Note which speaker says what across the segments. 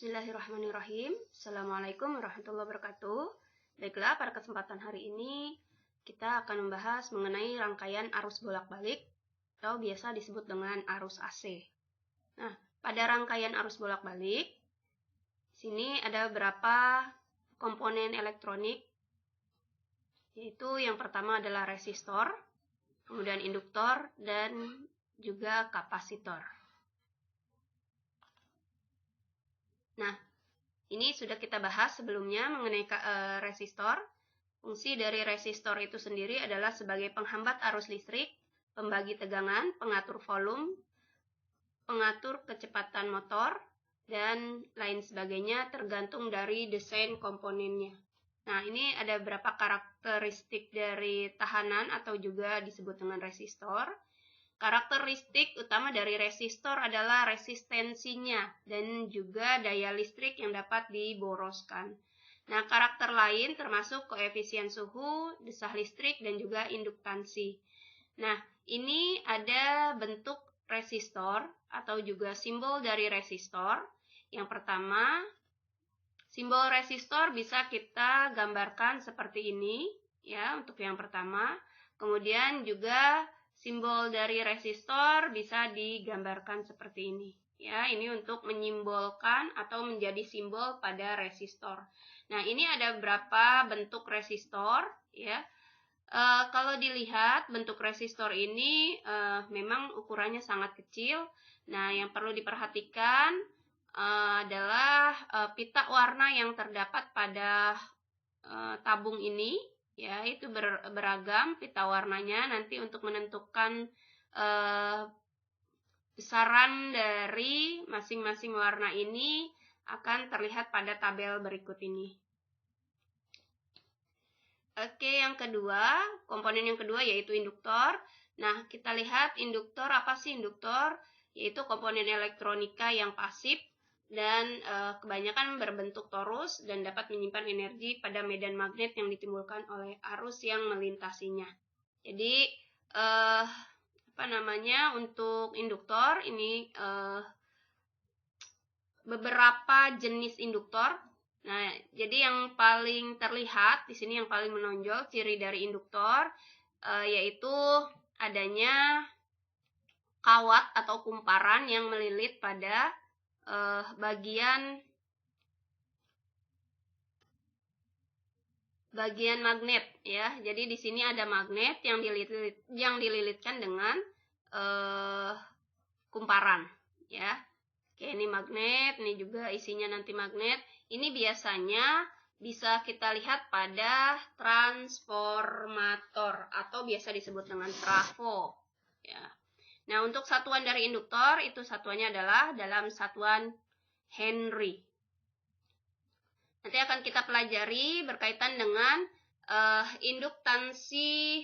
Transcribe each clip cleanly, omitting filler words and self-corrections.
Speaker 1: Bismillahirrahmanirrahim. Assalamualaikum warahmatullahi wabarakatuh. Baiklah, pada kesempatan hari ini kita akan membahas mengenai rangkaian arus bolak-balik atau biasa disebut dengan arus AC. Nah, pada rangkaian arus bolak-balik, sini ada beberapa komponen elektronik, yaitu yang pertama adalah resistor, kemudian induktor, dan juga kapasitor. Nah, ini sudah kita bahas sebelumnya mengenai resistor. Fungsi dari resistor itu sendiri adalah sebagai penghambat arus listrik, pembagi tegangan, pengatur volume, pengatur kecepatan motor, dan lain sebagainya tergantung dari desain komponennya. Nah, ini ada beberapa karakteristik dari tahanan atau juga disebut dengan resistor. Karakteristik utama dari resistor adalah resistensinya dan juga daya listrik yang dapat diboroskan. Nah, karakter lain termasuk koefisien suhu, desah listrik, dan juga induktansi. Nah, ini ada bentuk resistor atau juga simbol dari resistor. Yang pertama, simbol resistor bisa kita gambarkan seperti ini, ya, untuk yang pertama. Kemudian juga simbol dari resistor bisa digambarkan seperti ini. Ya, ini untuk menyimbolkan atau menjadi simbol pada resistor. Nah, ini ada beberapa bentuk resistor, ya. Kalau dilihat bentuk resistor ini memang ukurannya sangat kecil. Nah, yang perlu diperhatikan adalah pita warna yang terdapat pada tabung ini. Ya, itu beragam pita warnanya. Nanti untuk menentukan besaran dari masing-masing warna ini akan terlihat pada tabel berikut ini. Oke, yang kedua, komponen yang kedua yaitu induktor. Nah, kita lihat induktor, apa sih induktor? Yaitu komponen elektronika yang pasif dan kebanyakan berbentuk torus dan dapat menyimpan energi pada medan magnet yang ditimbulkan oleh arus yang melintasinya. Jadi untuk induktor ini beberapa jenis induktor. Nah, jadi yang paling terlihat di sini, yang paling menonjol ciri dari induktor yaitu adanya kawat atau kumparan yang melilit pada bagian magnet, ya. Jadi di sini ada magnet yang dililitkan dengan kumparan, ya. Oke, ini magnet, ini juga isinya nanti magnet. Ini biasanya bisa kita lihat pada transformator atau biasa disebut dengan trafo, ya. Nah, untuk satuan dari induktor itu satuannya adalah dalam satuan Henry. Nanti akan kita pelajari berkaitan dengan induktansi,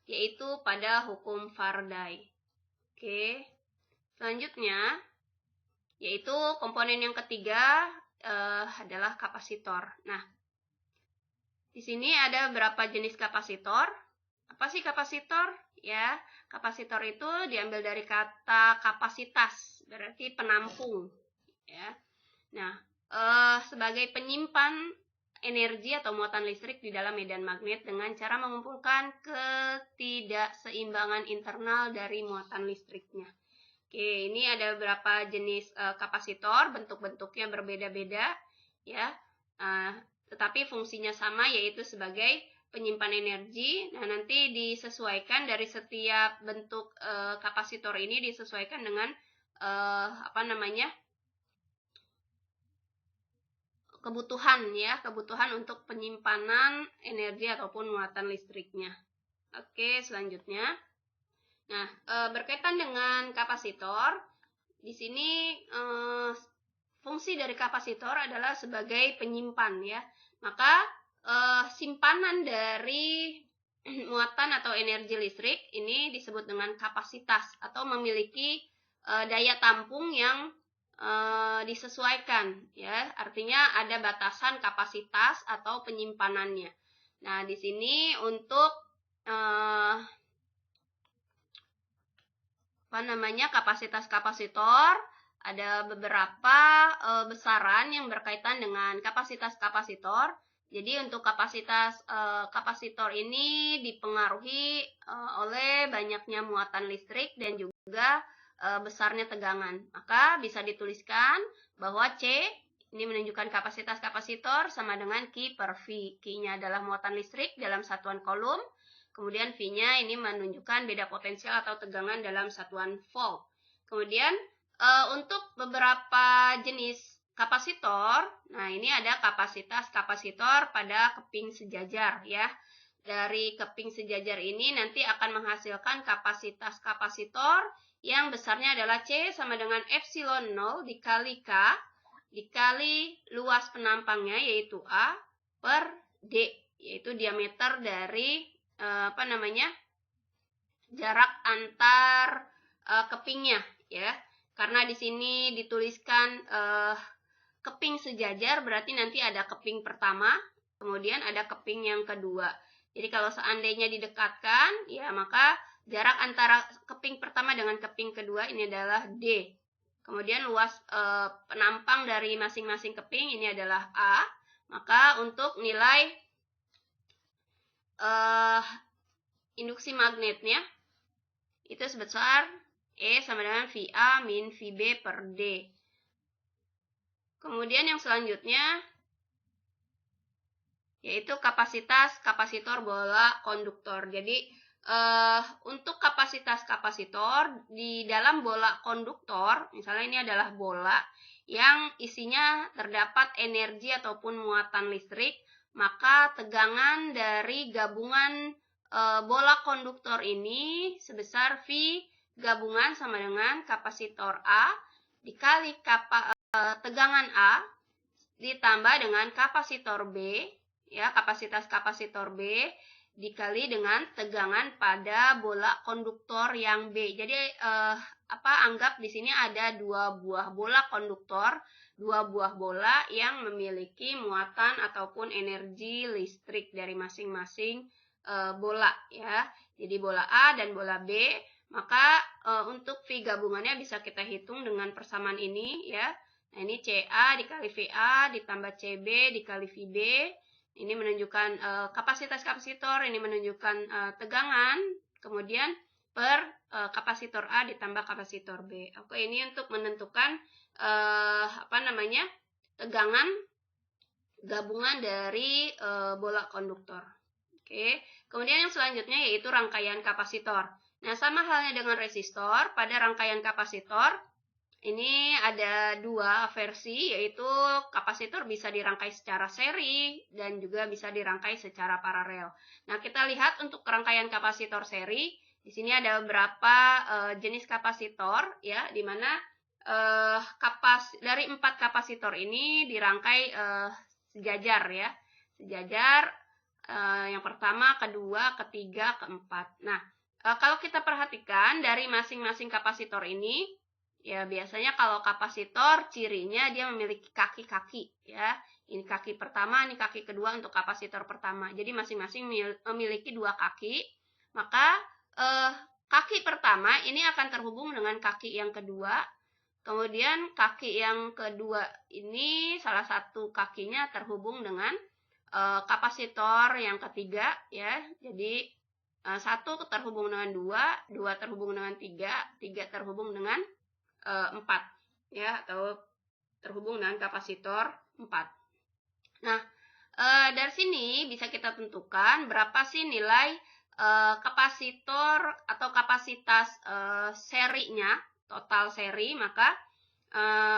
Speaker 1: yaitu pada hukum Faraday. Oke, selanjutnya yaitu komponen yang ketiga adalah kapasitor. Nah, di sini ada beberapa jenis kapasitor. Apa sih kapasitor? Ya, kapasitor itu diambil dari kata kapasitas, berarti penampung, ya. Nah, sebagai penyimpan energi atau muatan listrik di dalam medan magnet dengan cara mengumpulkan ketidakseimbangan internal dari muatan listriknya. Oke, ini ada beberapa jenis kapasitor, bentuk-bentuknya berbeda-beda, ya. Tetapi fungsinya sama, yaitu sebagai penyimpan energi. Nah, nanti disesuaikan dari setiap bentuk kapasitor ini disesuaikan dengan kebutuhan untuk penyimpanan energi ataupun muatan listriknya. Oke, selanjutnya. Nah, berkaitan dengan kapasitor, di sini fungsi dari kapasitor adalah sebagai penyimpan, ya. Maka simpanan dari muatan atau energi listrik ini disebut dengan kapasitas atau memiliki daya tampung yang disesuaikan, ya. Artinya ada batasan kapasitas atau penyimpanannya. Nah, di sini untuk kapasitas kapasitor ada beberapa besaran yang berkaitan dengan kapasitas kapasitor. Jadi untuk kapasitas kapasitor ini dipengaruhi oleh banyaknya muatan listrik dan juga besarnya tegangan. Maka bisa dituliskan bahwa C ini menunjukkan kapasitas kapasitor sama dengan Q per V. Q-nya adalah muatan listrik dalam satuan kolom. Kemudian V-nya ini menunjukkan beda potensial atau tegangan dalam satuan volt. Kemudian untuk beberapa jenis kapasitor, nah ini ada kapasitas kapasitor pada keping sejajar ya. Dari keping sejajar ini nanti akan menghasilkan kapasitas kapasitor yang besarnya adalah C sama dengan epsilon 0 dikali K dikali luas penampangnya yaitu A per D, yaitu diameter dari jarak antar kepingnya ya. Karena di sini dituliskan keping sejajar, berarti nanti ada keping pertama, kemudian ada keping yang kedua. Jadi kalau seandainya didekatkan, ya maka jarak antara keping pertama dengan keping kedua ini adalah D. Kemudian luas penampang dari masing-masing keping ini adalah A. Maka untuk nilai induksi magnetnya itu sebesar E sama dengan VA min VB per D. Kemudian yang selanjutnya yaitu kapasitas kapasitor bola konduktor. Jadi untuk kapasitas kapasitor di dalam bola konduktor, misalnya ini adalah bola yang isinya terdapat energi ataupun muatan listrik, maka tegangan dari gabungan bola konduktor ini sebesar V gabungan sama dengan kapasitor A dikali tegangan A ditambah dengan kapasitor B, ya kapasitas kapasitor B dikali dengan tegangan pada bola konduktor yang B. Jadi anggap di sini ada dua buah bola konduktor, dua buah bola yang memiliki muatan ataupun energi listrik dari masing-masing bola ya. Jadi bola A dan bola B, maka untuk V gabungannya bisa kita hitung dengan persamaan ini ya. Nah, ini CA dikali VA ditambah CB dikali VB. Ini menunjukkan kapasitas kapasitor, ini menunjukkan tegangan, kemudian per kapasitor A ditambah kapasitor B. Oke, ini untuk menentukan tegangan gabungan dari bola konduktor. Oke, kemudian yang selanjutnya yaitu rangkaian kapasitor. Nah, sama halnya dengan resistor, pada rangkaian kapasitor ini ada dua versi, yaitu kapasitor bisa dirangkai secara seri dan juga bisa dirangkai secara paralel. Nah, kita lihat untuk rangkaian kapasitor seri, di sini ada beberapa jenis kapasitor, ya, di mana dari 4 kapasitor ini dirangkai sejajar, ya, sejajar yang pertama, kedua, ketiga, keempat. Nah, kalau kita perhatikan dari masing-masing kapasitor ini, ya biasanya kalau kapasitor cirinya dia memiliki kaki-kaki ya. Ini kaki pertama, ini kaki kedua untuk kapasitor pertama. Jadi masing-masing memiliki dua kaki. Maka kaki pertama ini akan terhubung dengan kaki yang kedua. Kemudian kaki yang kedua ini salah satu kakinya terhubung dengan kapasitor yang ketiga ya. Jadi 1 terhubung dengan 2, 2 terhubung dengan 3, 3 terhubung dengan 4 ya, atau terhubung dengan kapasitor 4. Nah, dari sini bisa kita tentukan berapa sih nilai kapasitor atau kapasitas serinya, total seri. Maka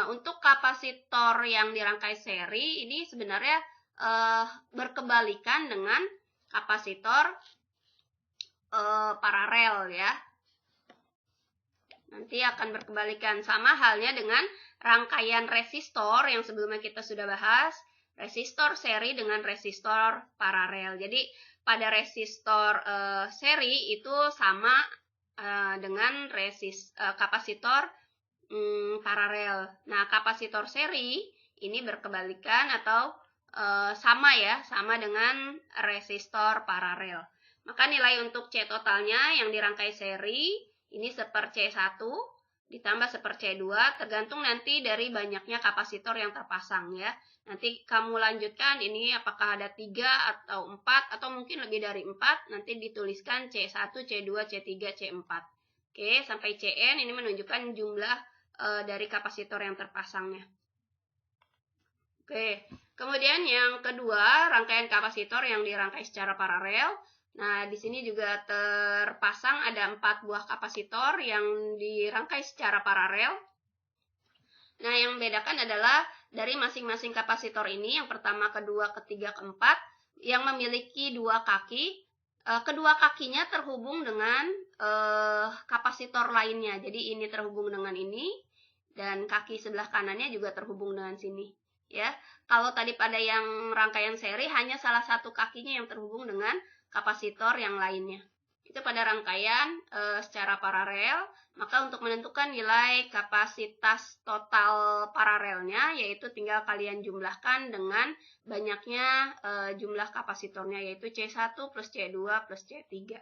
Speaker 1: untuk kapasitor yang dirangkai seri ini sebenarnya berkebalikan dengan kapasitor paralel ya. Nanti akan berkebalikan, sama halnya dengan rangkaian resistor yang sebelumnya kita sudah bahas, resistor seri dengan resistor paralel. Jadi pada resistor seri itu sama dengan kapasitor paralel. Nah, kapasitor seri ini berkebalikan atau sama ya, sama dengan resistor paralel. Maka nilai untuk C totalnya yang dirangkai seri ini seper C1 ditambah 1/C2, tergantung nanti dari banyaknya kapasitor yang terpasang ya. Nanti kamu lanjutkan ini apakah ada 3 atau 4 atau mungkin lebih dari 4, nanti dituliskan C1, C2, C3, C4. Oke, sampai Cn ini menunjukkan jumlah dari kapasitor yang terpasangnya. Oke, kemudian yang kedua, rangkaian kapasitor yang dirangkai secara paralel. Nah, di sini juga terpasang ada 4 buah kapasitor yang dirangkai secara paralel. Nah, yang membedakan adalah dari masing-masing kapasitor ini, yang pertama, kedua, ketiga, keempat, yang memiliki 2 kaki. Kedua kakinya terhubung dengan kapasitor lainnya. Jadi ini terhubung dengan ini, dan kaki sebelah kanannya juga terhubung dengan sini. Ya, kalau tadi pada yang rangkaian seri hanya salah satu kakinya yang terhubung dengan kapasitor yang lainnya. Itu pada rangkaian secara paralel. Maka untuk menentukan nilai kapasitas total paralelnya, yaitu tinggal kalian jumlahkan dengan banyaknya jumlah kapasitornya, yaitu C1 plus C2 plus C3.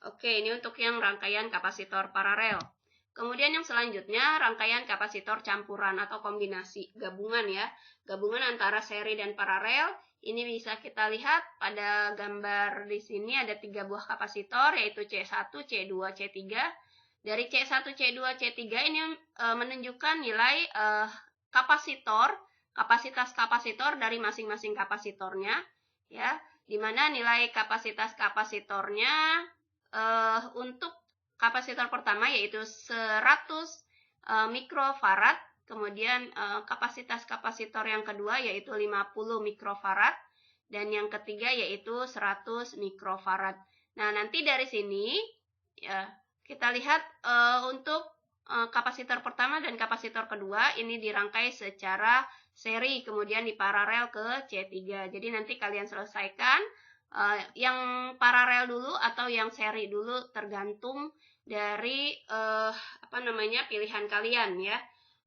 Speaker 1: Oke, ini untuk yang rangkaian kapasitor paralel. Kemudian yang selanjutnya, rangkaian kapasitor campuran atau kombinasi, gabungan ya. Gabungan antara seri dan paralel. Ini bisa kita lihat pada gambar di sini ada 3 buah kapasitor, yaitu C1, C2, C3. Dari C1, C2, C3 ini menunjukkan nilai kapasitas kapasitor dari masing-masing kapasitornya. Ya, di mana nilai kapasitas kapasitornya untuk kapasitor pertama yaitu 100 mikrofarad, kemudian kapasitas kapasitor yang kedua yaitu 50 mikrofarad, dan yang ketiga yaitu 100 mikrofarad. Nah, nanti dari sini ya, kita lihat untuk kapasitor pertama dan kapasitor kedua ini dirangkai secara seri, kemudian diparalel ke C3. Jadi nanti kalian selesaikan yang paralel dulu atau yang seri dulu, tergantung dari pilihan kalian ya.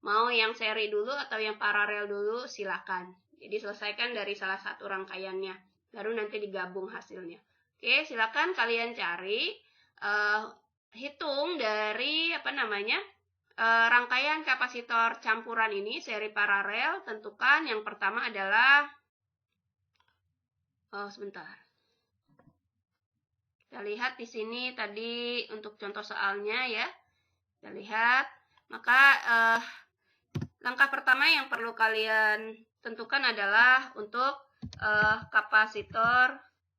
Speaker 1: Mau yang seri dulu atau yang paralel dulu, silakan. Jadi selesaikan dari salah satu rangkaiannya, baru nanti digabung hasilnya. Oke, silakan kalian cari, hitung dari rangkaian kapasitor campuran ini seri paralel. Tentukan yang pertama adalah sebentar. Kita lihat di sini tadi untuk contoh soalnya ya. Kita lihat, maka langkah pertama yang perlu kalian tentukan adalah untuk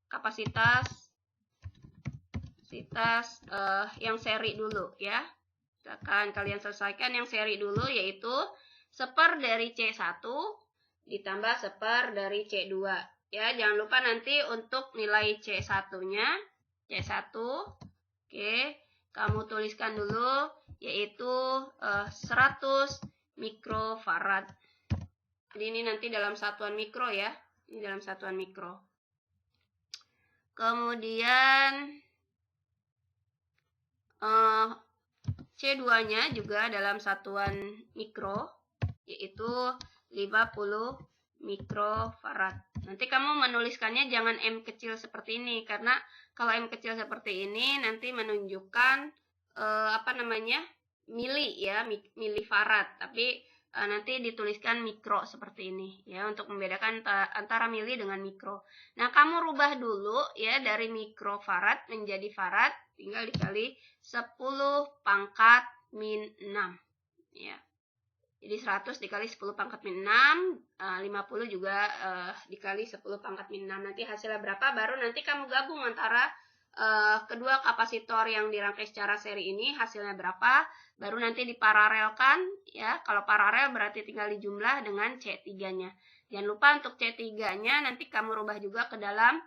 Speaker 1: kapasitas yang seri dulu ya. Akan kalian selesaikan yang seri dulu, yaitu 1/4 dari C1 ditambah 1/4 dari C2 ya. Jangan lupa nanti untuk nilai C1-nya, C1, oke, kamu tuliskan dulu yaitu 100 mikrofarad. Jadi ini nanti dalam satuan mikro ya, ini dalam satuan mikro. Kemudian C2-nya juga dalam satuan mikro, yaitu 50 mikrofarad. Nanti kamu menuliskannya jangan M kecil seperti ini, karena kalau M kecil seperti ini nanti menunjukkan mili ya, milifarad, tapi nanti dituliskan mikro seperti ini ya, untuk membedakan antara mili dengan mikro. Nah, kamu rubah dulu ya dari mikrofarad menjadi farad, tinggal dikali 10 pangkat min 6 ya. Jadi 100 dikali 10 pangkat min 6, 50 juga dikali 10 pangkat min 6. Nanti hasilnya berapa, baru nanti kamu gabung antara kedua kapasitor yang dirangkai secara seri ini, hasilnya berapa, baru nanti diparalelkan ya. Kalau paralel berarti tinggal dijumlah dengan C3-nya. Jangan lupa untuk C3-nya nanti kamu rubah juga ke dalam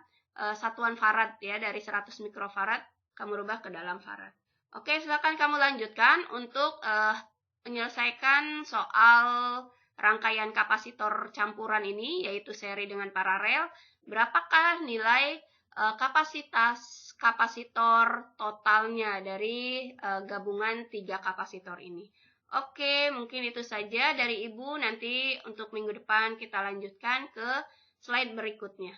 Speaker 1: satuan farad ya, dari 100 mikrofarad kamu rubah ke dalam farad. Oke, silakan kamu lanjutkan untuk menyelesaikan soal rangkaian kapasitor campuran ini, yaitu seri dengan paralel. Berapakah nilai kapasitas kapasitor totalnya dari gabungan 3 kapasitor ini? Oke, mungkin itu saja dari Ibu. Nanti untuk minggu depan kita lanjutkan ke slide berikutnya.